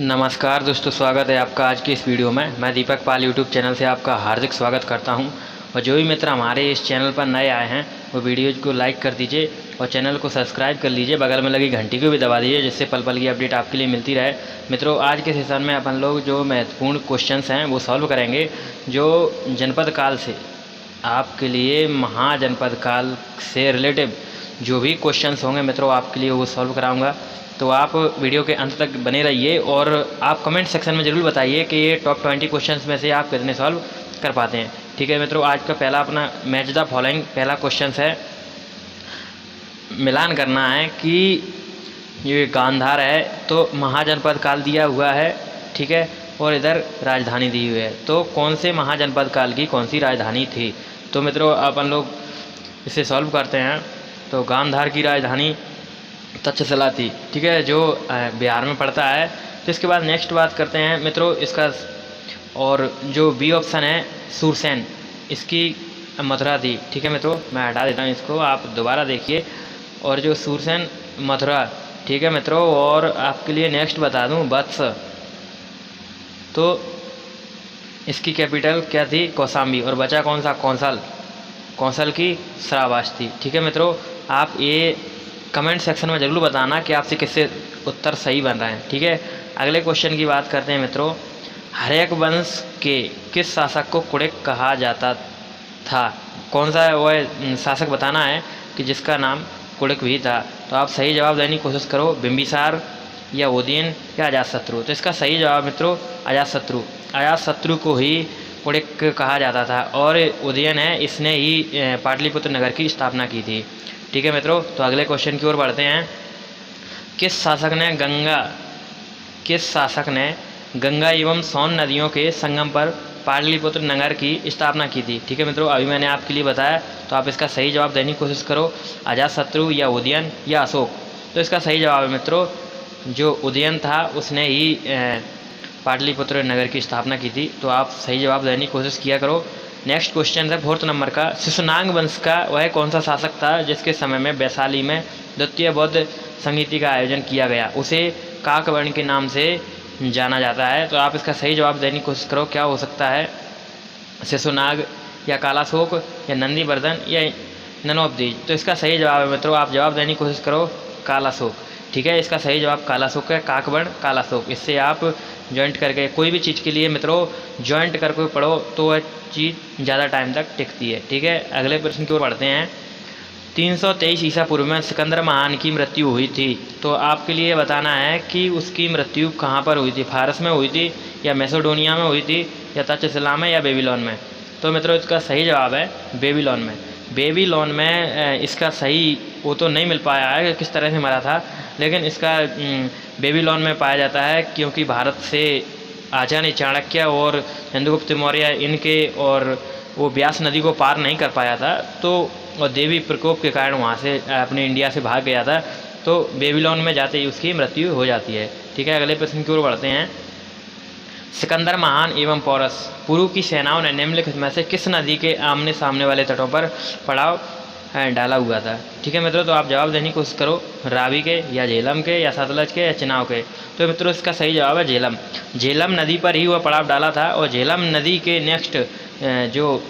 नमस्कार दोस्तों, स्वागत है आपका आज की इस वीडियो में। मैं दीपक पाल यूट्यूब चैनल से आपका हार्दिक स्वागत करता हूं। और जो भी मित्र हमारे इस चैनल पर नए आए हैं वो वीडियो को लाइक कर दीजिए और चैनल को सब्सक्राइब कर लीजिए, बगल में लगी घंटी को भी दबा दीजिए, जिससे पल पल की अपडेट आपके लिए मिलती रहे। मित्रों, आज के सेशन में अपन लोग जो महत्वपूर्ण क्वेश्चंस हैं वो सॉल्व करेंगे, जो जनपद काल से आपके लिए महाजनपद काल से रिलेटिव जो भी क्वेश्चंस होंगे मित्रों, आपके लिए वो सॉल्व कराऊंगा। तो आप वीडियो के अंत तक बने रहिए और आप कमेंट सेक्शन में ज़रूर बताइए कि ये टॉप 20 क्वेश्चंस में से आप कितने सॉल्व कर पाते हैं। ठीक है मित्रों, आज का पहला अपना मैच द फॉलोइंग पहला क्वेश्चन है। मिलान करना है कि ये गांधार है तो महाजनपद काल दिया हुआ है, ठीक है, और इधर राजधानी दी हुई है, तो कौन से महाजनपद काल की कौन सी राजधानी थी। तो मित्रों अपन लोग इसे सॉल्व करते हैं। तो गांधार की राजधानी तक्षशिला थी, ठीक है, जो बिहार में पड़ता है। तो इसके बाद नेक्स्ट बात करते हैं मित्रों इसका, और जो बी ऑप्शन है सूरसेन, इसकी मथुरा थी। ठीक है मित्रों, मैं हटा देता हूँ इसको, आप दोबारा देखिए। और जो सूरसेन मथुरा, ठीक है मित्रों। और आपके लिए नेक्स्ट बता दूँ वत्स, तो इसकी कैपिटल क्या थी, कौशाम्बी। और बचा कौन सा, कौंसल, कौंसल की श्रावस्ती थी। ठीक है मित्रों, आप ये कमेंट सेक्शन में ज़रूर बताना कि आपसे किससे उत्तर सही बन रहा है। ठीक है, अगले क्वेश्चन की बात करते हैं मित्रों। हर्यक वंश के किस शासक को कुड़िक कहा जाता था। कौन सा वह शासक बताना है कि जिसका नाम कुड़िक भी था। तो आप सही जवाब देने की कोशिश करो, बिंबिसार या उदयन या अजातशत्रु। तो इसका सही जवाब मित्रों अजातशत्रु। अजातशत्रु को ही कुड़िक कहा जाता था और उदयन है, इसने ही पाटलिपुत्र नगर की स्थापना की थी। ठीक है मित्रों, तो अगले क्वेश्चन की ओर बढ़ते हैं। किस शासक ने गंगा एवं सोन नदियों के संगम पर पाटलिपुत्र नगर की स्थापना की थी। ठीक है मित्रों, अभी मैंने आपके लिए बताया, तो आप इसका सही जवाब देने की कोशिश करो, अजातशत्रु या उदयन या अशोक। तो इसका सही जवाब है मित्रों जो उदयन था उसने ही पाटलिपुत्र नगर की स्थापना की थी। तो आप सही जवाब देने की कोशिश किया करो। नेक्स्ट क्वेश्चन है 4th नंबर का। शिशुनाग वंश का वह कौन सा शासक था जिसके समय में वैशाली में द्वितीय बौद्ध संगीति का आयोजन किया गया। उसे काकवर्ण के नाम से जाना जाता है। तो आप इसका सही जवाब देने की कोशिश करो, क्या हो सकता है, शिशुनाग या कालाशोक या नंदीवर्धन या नन ऑफ दीज। तो इसका सही जवाब है मित्रों, आप जवाब देने की कोशिश करो कालाशोक। ठीक है, इसका सही जवाब कालाशोक है, काकवर्ण कालाशोक। इससे आप जॉइंट करके कोई भी चीज़ के लिए मित्रों जॉइंट करके पढ़ो तो वह चीज़ ज़्यादा टाइम तक टिकती है। ठीक है, अगले प्रश्न की ओर बढ़ते हैं। 323 ईसा पूर्व में सिकंदर महान की मृत्यु हुई थी। तो आपके लिए बताना है कि उसकी मृत्यु कहाँ पर हुई थी, फारस में हुई थी या मैसेडोनिया में हुई थी या तक्षशिला में या बेबीलोन में। तो मित्रों इसका सही जवाब है बेबीलोन में। बेबीलोन में इसका सही वो तो नहीं मिल पाया है कि किस तरह से मरा था, लेकिन इसका बेबीलोन में पाया जाता है क्योंकि भारत से आचार्य चाणक्य और चंद्रगुप्त मौर्य इनके और वो व्यास नदी को पार नहीं कर पाया था, तो और देवी प्रकोप के कारण वहाँ से अपने इंडिया से भाग गया था। तो बेबीलोन में जाते ही उसकी मृत्यु हो जाती है। ठीक है, अगले प्रश्न की ओर बढ़ते हैं। सिकंदर महान एवं पौरस पूर्व की सेनाओं ने निम्नलिखित में से किस नदी के आमने सामने वाले तटों पर पड़ाव डाला हुआ था। ठीक है मित्रों, तो आप जवाब देने की कोशिश करो, रावी के या झेलम के या सतलज के या चिनाव के। तो मित्रों इसका सही जवाब है झेलम। झेलम नदी पर ही वह पड़ाव डाला था और झेलम नदी के नेक्स्ट जो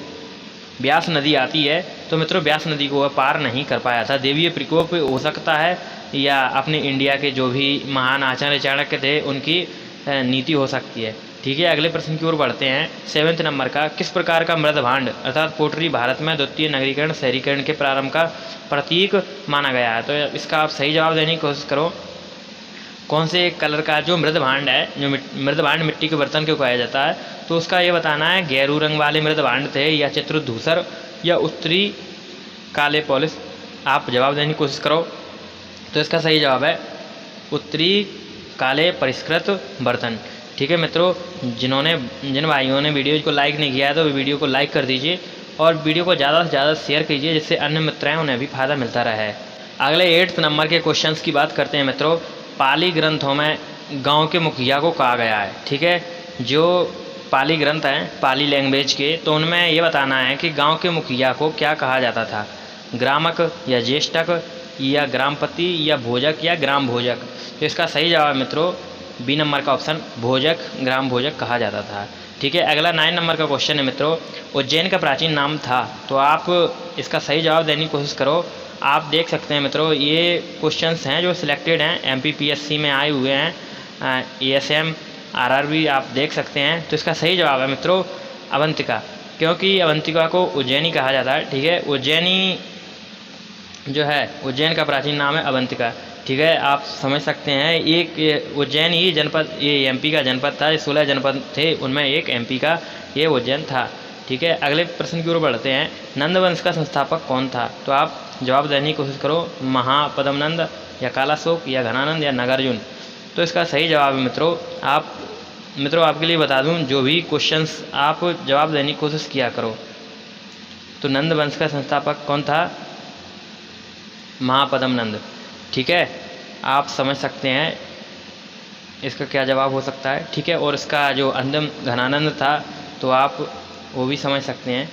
ब्यास नदी आती है, तो मित्रों ब्यास नदी को वह पार नहीं कर पाया था। देवीय प्रकोप हो सकता है या अपने इंडिया के जो भी महान आचार्य चाणक्य थे उनकी नीति हो सकती है। ठीक है, अगले प्रश्न की ओर बढ़ते हैं। 7th नंबर का। किस प्रकार का मृद भांड अर्थात पोटरी भारत में द्वितीय नगरीकरण शहरीकरण के प्रारंभ का प्रतीक माना गया है। तो इसका आप सही जवाब देने की कोशिश करो, कौन से कलर का जो मृद भांड है, जो मृद भांड मिट्टी के बर्तन को कहा जाता है, तो उसका ये बताना है गेरू रंग वाले मृद भांड थे या चित्रधूसर या उत्तरी काले पॉलिश। आप जवाब देने की कोशिश करो, तो इसका सही जवाब है उत्तरी काले परिष्कृत बर्तन। ठीक है मित्रों, जिन भाइयों ने वीडियो को लाइक नहीं किया है तो वीडियो को लाइक कर दीजिए और वीडियो को ज़्यादा से ज़्यादा शेयर कीजिए, जिससे अन्य मित्रों उन्हें भी फ़ायदा मिलता रहे। अगले 8th नंबर के क्वेश्चंस की बात करते हैं मित्रों। पाली ग्रंथों में गांव के मुखिया को कहा गया है। ठीक है, जो पाली ग्रंथ हैं पाली लैंग्वेज के, तो उनमें ये बताना है कि गाँव के मुखिया को क्या कहा जाता था, ग्रामक या ज्येष्ठक या ग्रामपति या भोजक या ग्राम भोजक। तो इसका सही जवाब मित्रों बी नंबर का ऑप्शन भोजक, ग्राम भोजक कहा जाता था। ठीक है, अगला 9 नंबर का क्वेश्चन है मित्रों, उज्जैन का प्राचीन नाम था। तो आप इसका सही जवाब देने की कोशिश करो। आप देख सकते हैं मित्रों, ये क्वेश्चंस हैं जो सिलेक्टेड हैं, MPPSC में आए हुए हैं, ASM RRB आप देख सकते हैं। तो इसका सही जवाब है मित्रों अवंतिका, क्योंकि अवंतिका को उज्जैनी कहा जाता है। ठीक है, उज्जैनी जो है, उज्जैन का प्राचीन नाम है अवंतिका। ठीक है, आप समझ सकते हैं, एक उज्जैन ही जनपद, ये MP का जनपद था। 16 जनपद थे, उनमें एक MP का ये उज्जैन था। ठीक है, अगले प्रश्न की ओर बढ़ते हैं। नंद वंश का संस्थापक कौन था? तो आप जवाब देने की कोशिश करो, महापद्मनंद या कालाशोक या घनानंद या नागार्जुन। तो इसका सही जवाब है मित्रों, मित्रों आपके लिए बता दूं, जो भी क्वेश्चंस आप जवाब देने की कोशिश किया करो। तो नंद वंश का संस्थापक कौन था? महापद्मनंद। ठीक है, आप समझ सकते हैं इसका क्या जवाब हो सकता है। ठीक है, और इसका जो अंतिम घनानंद था, तो आप वो भी समझ सकते हैं।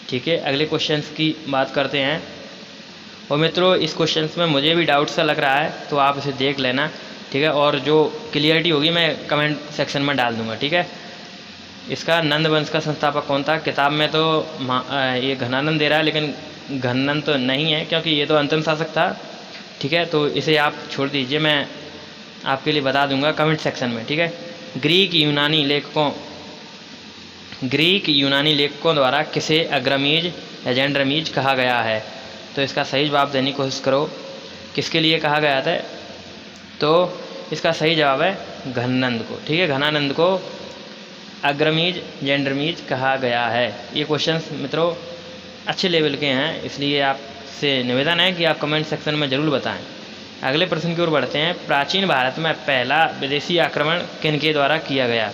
ठीक है, अगले क्वेश्चंस की बात करते हैं। और मित्रों इस क्वेश्चंस में मुझे भी डाउट सा लग रहा है, तो आप इसे देख लेना। ठीक है, और जो क्लियरिटी होगी मैं कमेंट सेक्शन में डाल दूंगा। ठीक है, इसका नंद वंश का संस्थापक कौन था? किताब में तो ये घनानंद दे रहा है, लेकिन घनानंद तो नहीं है, क्योंकि ये तो अंतिम शासक था। ठीक है, तो इसे आप छोड़ दीजिए, मैं आपके लिए बता दूंगा कमेंट सेक्शन में। ठीक है, ग्रीक यूनानी लेखकों द्वारा किसे अग्रमीज या जेंड्रमीज कहा गया है? तो इसका सही जवाब देने की कोशिश करो, किसके लिए कहा गया था? तो इसका सही जवाब है घनानंद को। ठीक है, घनानंद को अग्रमीज जेंड्रमीज कहा गया है। ये क्वेश्चंस मित्रों अच्छे लेवल के हैं, इसलिए आपसे निवेदन है कि आप कमेंट सेक्शन में ज़रूर बताएं। अगले प्रश्न की ओर बढ़ते हैं। प्राचीन भारत में पहला विदेशी आक्रमण किनके द्वारा किया गया?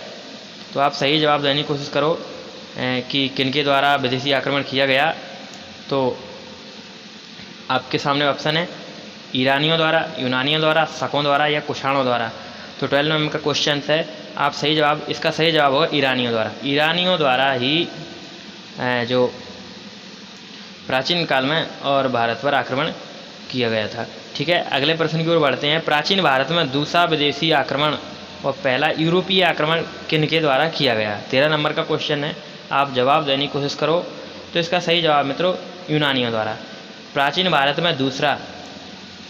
तो आप सही जवाब देने की कोशिश करो कि किनके द्वारा विदेशी आक्रमण किया गया। तो आपके सामने ऑप्शन है ईरानियों द्वारा, यूनानियों द्वारा, शकों द्वारा या कुषाणों द्वारा। तो 12 नंबर का क्वेश्चन है, आप सही जवाब, इसका सही जवाब होगा ईरानियों द्वारा। ईरानियों द्वारा ही जो प्राचीन काल में और भारत पर आक्रमण किया गया था। ठीक है, अगले प्रश्न की ओर बढ़ते हैं। प्राचीन भारत में दूसरा विदेशी आक्रमण और पहला यूरोपीय आक्रमण किनके द्वारा किया गया? 13 नंबर का क्वेश्चन है, आप जवाब देने की कोशिश करो। तो इसका सही जवाब मित्रों यूनानियों द्वारा। प्राचीन भारत में दूसरा,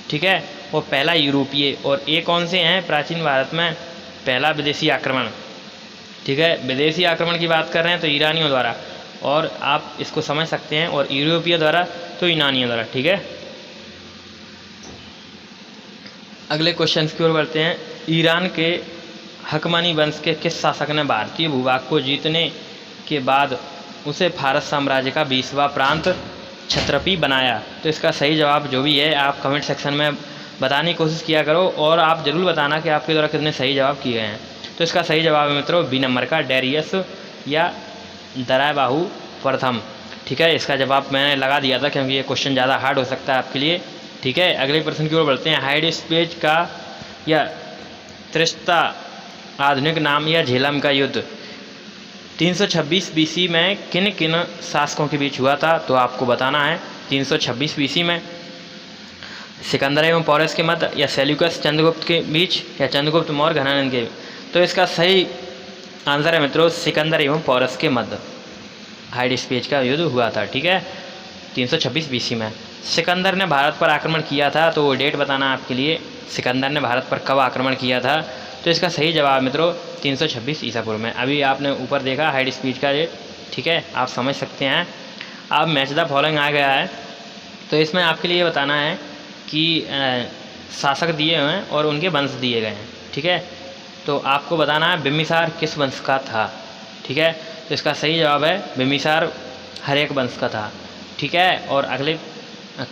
ठीक है, और पहला यूरोपीय, और ये कौन से हैं प्राचीन भारत में पहला विदेशी आक्रमण? ठीक है, विदेशी आक्रमण की बात कर रहे हैं तो ईरानियों द्वारा, और आप इसको समझ सकते हैं, और यूरोपीय द्वारा तो यूनानियों द्वारा। ठीक है, अगले क्वेश्चन की ओर बढ़ते हैं। ईरान के हकमानी वंश के किस शासक ने भारतीय भूभाग को जीतने के बाद उसे फारस साम्राज्य का 20वां प्रांत क्षत्रपी बनाया? तो इसका सही जवाब जो भी है आप कमेंट सेक्शन में बताने की कोशिश किया करो, और आप ज़रूर बताना कि आपके द्वारा कितने सही जवाब किए गए हैं। तो इसका सही जवाब है मित्रों बी नंबर का डेरियस या दरायबाहु प्रथम। ठीक है, इसका जवाब मैंने लगा दिया था क्योंकि ये क्वेश्चन ज़्यादा हार्ड हो सकता है आपके लिए। ठीक है, अगले प्रश्न की ओर बढ़ते हैं। हाइडेस्पेज का या त्रिस्ता आधुनिक नाम या झेलम का युद्ध 326 BC में किन किन शासकों के बीच हुआ था? तो आपको बताना है 326 BC में सिकंदर एवं पोरस के मध्य, या सेल्यूकस चंद्रगुप्त के बीच, या चंद्रगुप्त मौर्य घनानंद के। तो इसका सही आंसर है मित्रों सिकंदर एवं पोरस के मध्य हाइडेस्पेज का युद्ध हुआ था। ठीक है, 326 BC में सिकंदर ने भारत पर आक्रमण किया था। तो वो डेट बताना आपके लिए, सिकंदर ने भारत पर कब आक्रमण किया था? तो इसका सही जवाब मित्रों 326 ईसा पूर्व में। अभी आपने ऊपर देखा हाइडेस्पेज का डेट। ठीक है, आप समझ सकते हैं। अब मैच द फॉलोइंग आ गया है, तो इसमें आपके लिए बताना है कि शासक दिए हुए हैं और उनके वंश दिए गए हैं। ठीक है, तो आपको बताना है बिम्बिसार किस वंश का था। ठीक है, तो इसका सही जवाब है बिम्बिसार हर्यक वंश का था। ठीक है, और अगले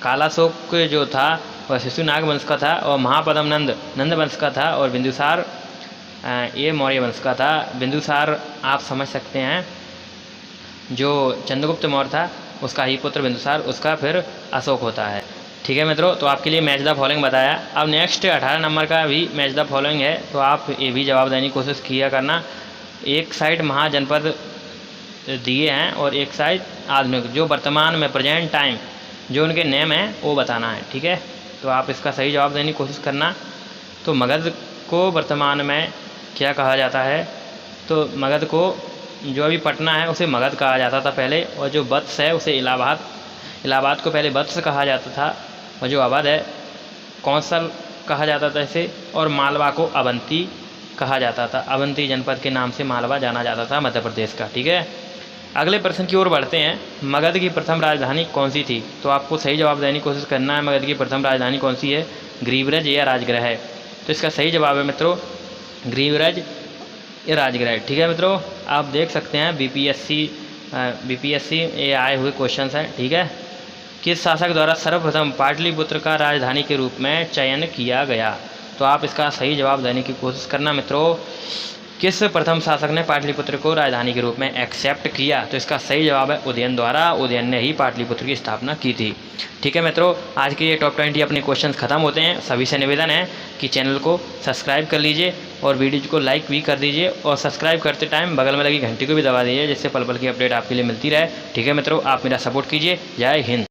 कालाशोक जो था वह शिशुनाग वंश का था, और महापद्मनंद नंद वंश का था, और बिंदुसार ये मौर्य वंश का था। बिंदुसार आप समझ सकते हैं जो चंद्रगुप्त मौर्य था उसका ही पुत्र बिंदुसार, उसका फिर अशोक होता है। ठीक है मित्रों, तो आपके लिए मैच द फॉलोइंग बताया। अब नेक्स्ट 18 नंबर का भी मैच द फॉलोइंग है, तो आप ये भी जवाब देने की कोशिश किया करना। एक साइड महाजनपद दिए हैं और एक साइड आधुनिक, जो वर्तमान में प्रेजेंट टाइम जो उनके नेम हैं वो बताना है। ठीक है, तो आप इसका सही जवाब देने की कोशिश करना। तो मगध को वर्तमान में क्या कहा जाता है? तो मगध को, जो अभी पटना है उसे मगध कहा जाता था पहले, और जो वत्स है उसे इलाहाबाद को पहले वत्स कहा जाता था, और जो अवध है कौंसल कहा जाता था इसे, और मालवा को अवंती कहा जाता था। अवंती जनपद के नाम से मालवा जाना जाता था मध्य प्रदेश का। ठीक है, अगले प्रश्न की ओर बढ़ते हैं। मगध की प्रथम राजधानी कौन सी थी? तो आपको सही जवाब देने की कोशिश करना है। मगध की प्रथम राजधानी कौन सी है? ग्रीवरज या राजगृह है? तो इसका सही जवाब है मित्रों ग्रीवरज या राजगृह। ठीक है मित्रों, आप देख सकते हैं बीपीएससी ये आए हुए क्वेश्चन हैं। ठीक है, किस शासक द्वारा सर्वप्रथम पाटलिपुत्र का राजधानी के रूप में चयन किया गया? तो आप इसका सही जवाब देने की कोशिश करना मित्रों। किस प्रथम शासक ने पाटलिपुत्र को राजधानी के रूप में एक्सेप्ट किया? तो इसका सही जवाब है उदयन द्वारा। उदयन ने ही पाटलिपुत्र की स्थापना की थी। ठीक है मित्रों, आज के ये टॉप 20 अपने क्वेश्चंस खत्म होते हैं। सभी से निवेदन है कि चैनल को सब्सक्राइब कर लीजिए और वीडियो को लाइक भी कर दीजिए, और सब्सक्राइब करते टाइम बगल में लगी घंटी को भी दबा दीजिए, जिससे पल पल की अपडेट आपके लिए मिलती रहे। ठीक है मित्रों, आप मेरा सपोर्ट कीजिए। जय हिंद।